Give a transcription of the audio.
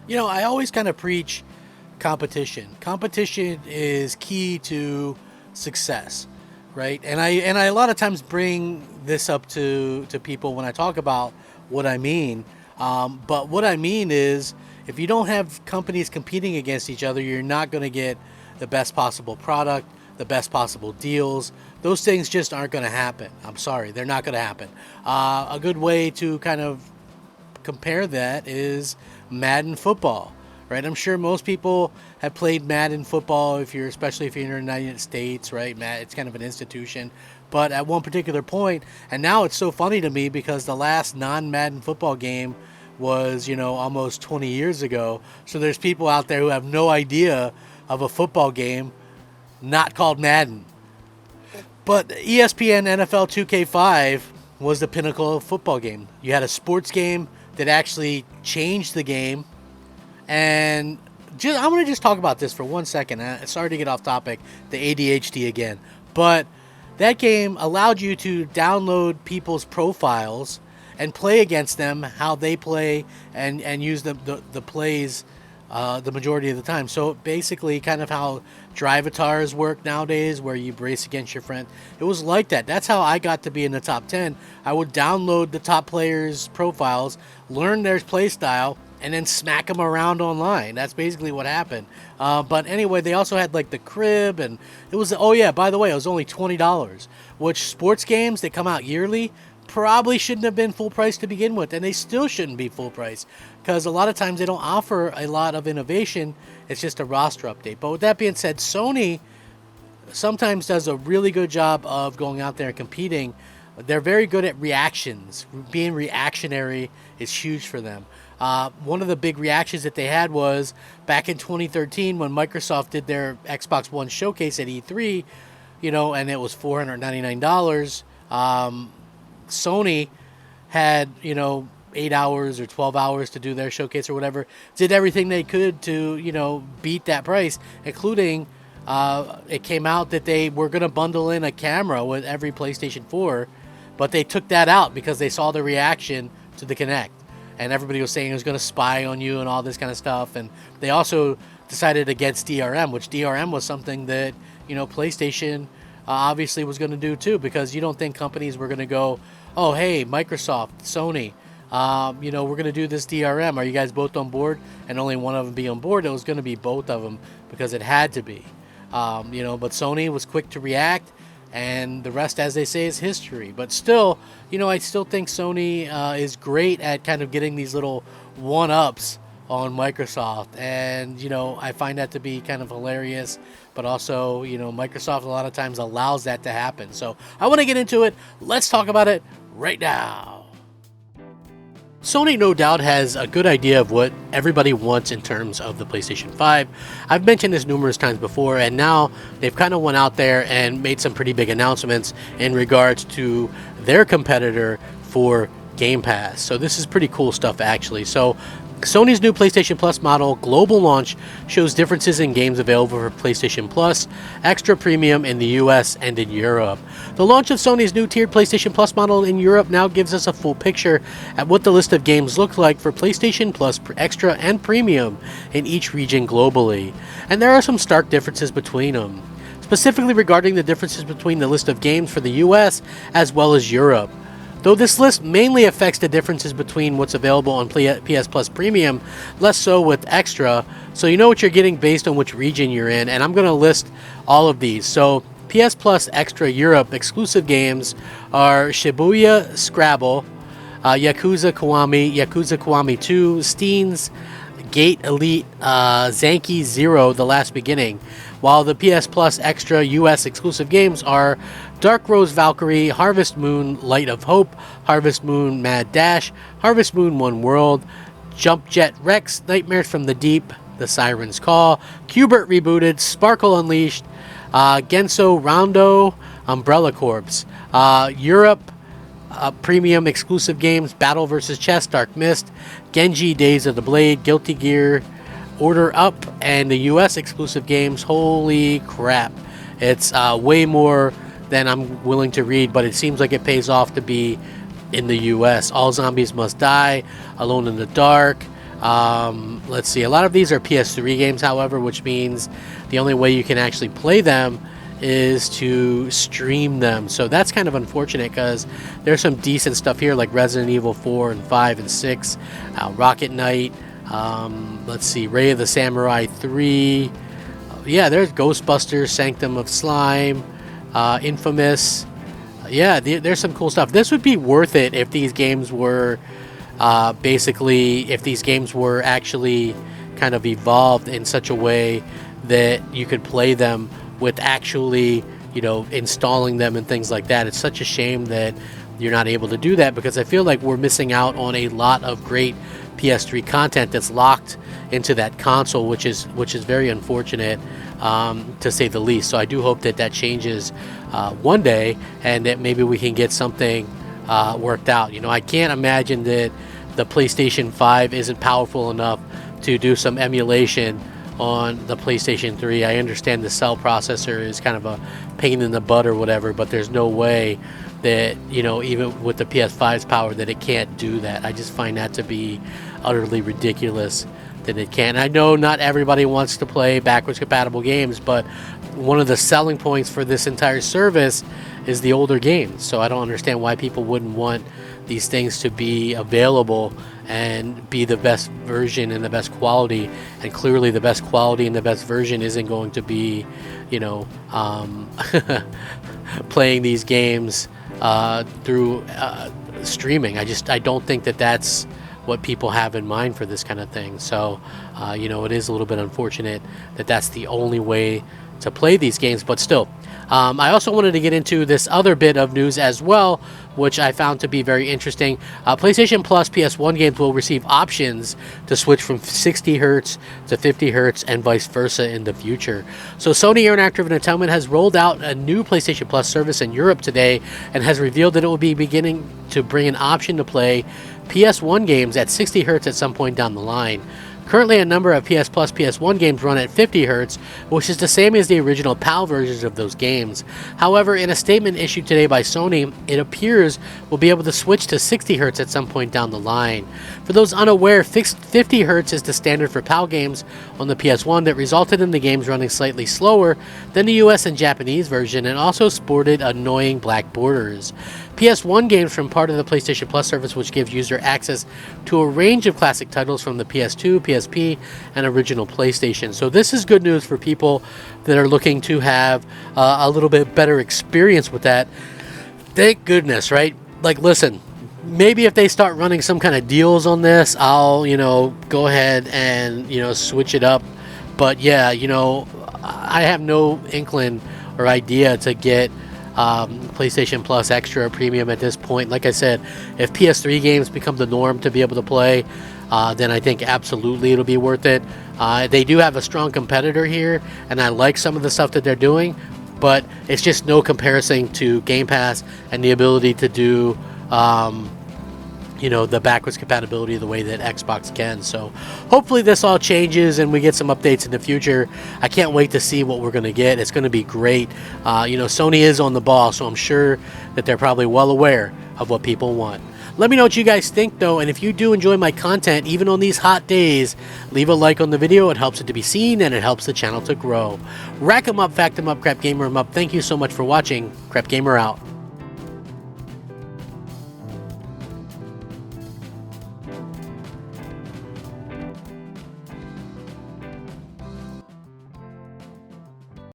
I always kind of preach competition. Competition is key to success, right? And I a lot of times bring this up to people when I talk about what I mean. But what I mean is, if you don't have companies competing against each other, you're not going to get the best possible product, the best possible deals. Those things just aren't going to happen. I'm sorry, they're not going to happen. A good way to kind of compare that is Madden football, right? I'm sure most people have played Madden football, especially if you're in the United States, right? It's kind of an institution. But at one particular point, and now it's so funny to me because the last non-Madden football game was, almost 20 years ago. So there's people out there who have no idea of a football game not called Madden. But ESPN NFL 2K5 was the pinnacle of football game. You had a sports game that actually changed the game. And I'm going to just talk about this for 1 second. Sorry to get off topic, the ADHD again. But that game allowed you to download people's profiles and play against them, how they play, and use the plays the majority of the time. So basically kind of how drivatars work nowadays, where you race against your friend. It was like that. That's how I got to be in the top 10. I would download the top players' profiles, learn their play style, and then smack them around online. That's basically what happened. But anyway, they also had like the crib, and it was, oh yeah, by the way, it was only $20, which sports games that come out yearly probably shouldn't have been full price to begin with, and they still shouldn't be full price because a lot of times they don't offer a lot of innovation. It's just a roster update. But with that being said, Sony sometimes does a really good job of going out there and competing. They're very good at reactions. Being reactionary is huge for them. One of the big reactions that they had was back in 2013 when Microsoft did their Xbox One showcase at E3, and it was $499. Sony had, 8 hours or 12 hours to do their showcase or whatever, did everything they could to, beat that price, including it came out that they were going to bundle in a camera with every PlayStation 4, but they took that out because they saw the reaction to the Kinect. And everybody was saying it was going to spy on you and all this kind of stuff. And they also decided against DRM, which DRM was something that, PlayStation obviously was going to do too, because you don't think companies were going to go, oh, hey, Microsoft, Sony, we're going to do this DRM. Are you guys both on board? And only one of them be on board. It was going to be both of them because it had to be. But Sony was quick to react, and the rest, as they say, is history. But still, I still think Sony is great at kind of getting these little one-ups on Microsoft. And, I find that to be kind of hilarious. But also, Microsoft a lot of times allows that to happen. So I want to get into it. Let's talk about it right now. Sony no doubt has a good idea of what everybody wants in terms of the PlayStation 5. I've mentioned this numerous times before, and now they've kind of went out there and made some pretty big announcements in regards to their competitor for Game Pass. So this is pretty cool stuff, actually. So Sony's new PlayStation Plus model global launch shows differences in games available for PlayStation Plus, Extra Premium in the US and in Europe. The launch of Sony's new tiered PlayStation Plus model in Europe now gives us a full picture at what the list of games look like for PlayStation Plus, Extra, and Premium in each region globally. And there are some stark differences between them, specifically regarding the differences between the list of games for the US as well as Europe. Though this list mainly affects the differences between what's available on PS Plus Premium, less so with Extra, so you know what you're getting based on which region you're in, and I'm going to list all of these. So PS Plus Extra Europe exclusive games are Shibuya Scrabble, Yakuza Kiwami 2, Steens, Gate Elite, Zanki Zero, The Last Beginning, while the PS Plus Extra US exclusive games are Dark Rose Valkyrie, Harvest Moon Light of Hope, Harvest Moon Mad Dash, Harvest Moon One World, Jump Jet Rex, Nightmares from the Deep, The Siren's Call, Qbert Rebooted, Sparkle Unleashed, Genso Rondo, Umbrella Corps, Europe Premium exclusive games, Battle vs. Chess, Dark Mist, Genji Days of the Blade, Guilty Gear, Order Up, and the US exclusive games. Holy crap. It's way more than I'm willing to read, but it seems like it pays off to be in the US. All Zombies Must Die, Alone in the Dark, Let's see. A lot of these are PS3 games, however, which means the only way you can actually play them is to stream them. So that's kind of unfortunate because there's some decent stuff here like Resident Evil 4 and 5 and 6, Rocket Knight, let's see, Ray of the Samurai 3. Yeah, there's Ghostbusters, Sanctum of Slime, Infamous. Yeah, there's some cool stuff. This would be worth it if these games were if these games were actually kind of evolved in such a way that you could play them with actually, installing them and things like that. It's such a shame that you're not able to do that, because I feel like we're missing out on a lot of great PS3 content that's locked into that console, which is very unfortunate, to say the least. So I do hope that changes one day, and that maybe we can get something worked out. I can't imagine that the PlayStation 5 isn't powerful enough to do some emulation on the PlayStation 3. I understand the cell processor is kind of a pain in the butt or whatever, but there's no way that, even with the PS5's power, that it can't do that. I just find that to be utterly ridiculous that it can. I know not everybody wants to play backwards compatible games, but one of the selling points for this entire service is the older games. So I don't understand why people wouldn't want these things to be available and be the best version and the best quality. And clearly the best quality and the best version isn't going to be, playing these games through streaming. I don't think that that's what people have in mind for this kind of thing. So, it is a little bit unfortunate that that's the only way to play these games, but still. I also wanted to get into this other bit of news as well, which I found to be very interesting. PlayStation Plus PS1 games will receive options to switch from 60 Hz to 50 Hz and vice versa in the future. So Sony Interactive Entertainment has rolled out a new PlayStation Plus service in Europe today and has revealed that it will be beginning to bring an option to play PS1 games at 60 Hz at some point down the line. Currently, a number of PS Plus PS1 games run at 50 Hz, which is the same as the original PAL versions of those games. However, in a statement issued today by Sony, it appears we'll be able to switch to 60 Hz at some point down the line. For those unaware, 50 Hz is the standard for PAL games on the PS1 that resulted in the games running slightly slower than the US and Japanese version, and also sported annoying black borders. PS1 games from part of the PlayStation Plus service, which gives user access to a range of classic titles from the PS2, PSP, and original PlayStation. So this is good news for people that are looking to have a little bit better experience with that. Thank goodness, right? Like, listen, maybe if they start running some kind of deals on this, I'll, go ahead and, switch it up. But yeah, I have no inkling or idea to get PlayStation Plus Extra or Premium at this point. Like I said, if PS3 games become the norm to be able to play, then I think absolutely it'll be worth it. They do have a strong competitor here, and I like some of the stuff that they're doing, but it's just no comparison to Game Pass and the ability to do the backwards compatibility the way that Xbox can. So hopefully this all changes and we get some updates in the future. I can't wait to see what we're going to get. It's going to be great. Sony is on the ball, so I'm sure that they're probably well aware of what people want. Let me know what you guys think, though, and if you do enjoy my content, even on these hot days, leave a like on the video. It helps it to be seen, and it helps the channel to grow. Rack 'em up, fact 'em up, Crap Gamer 'em up. Thank you so much for watching. Crap Gamer out.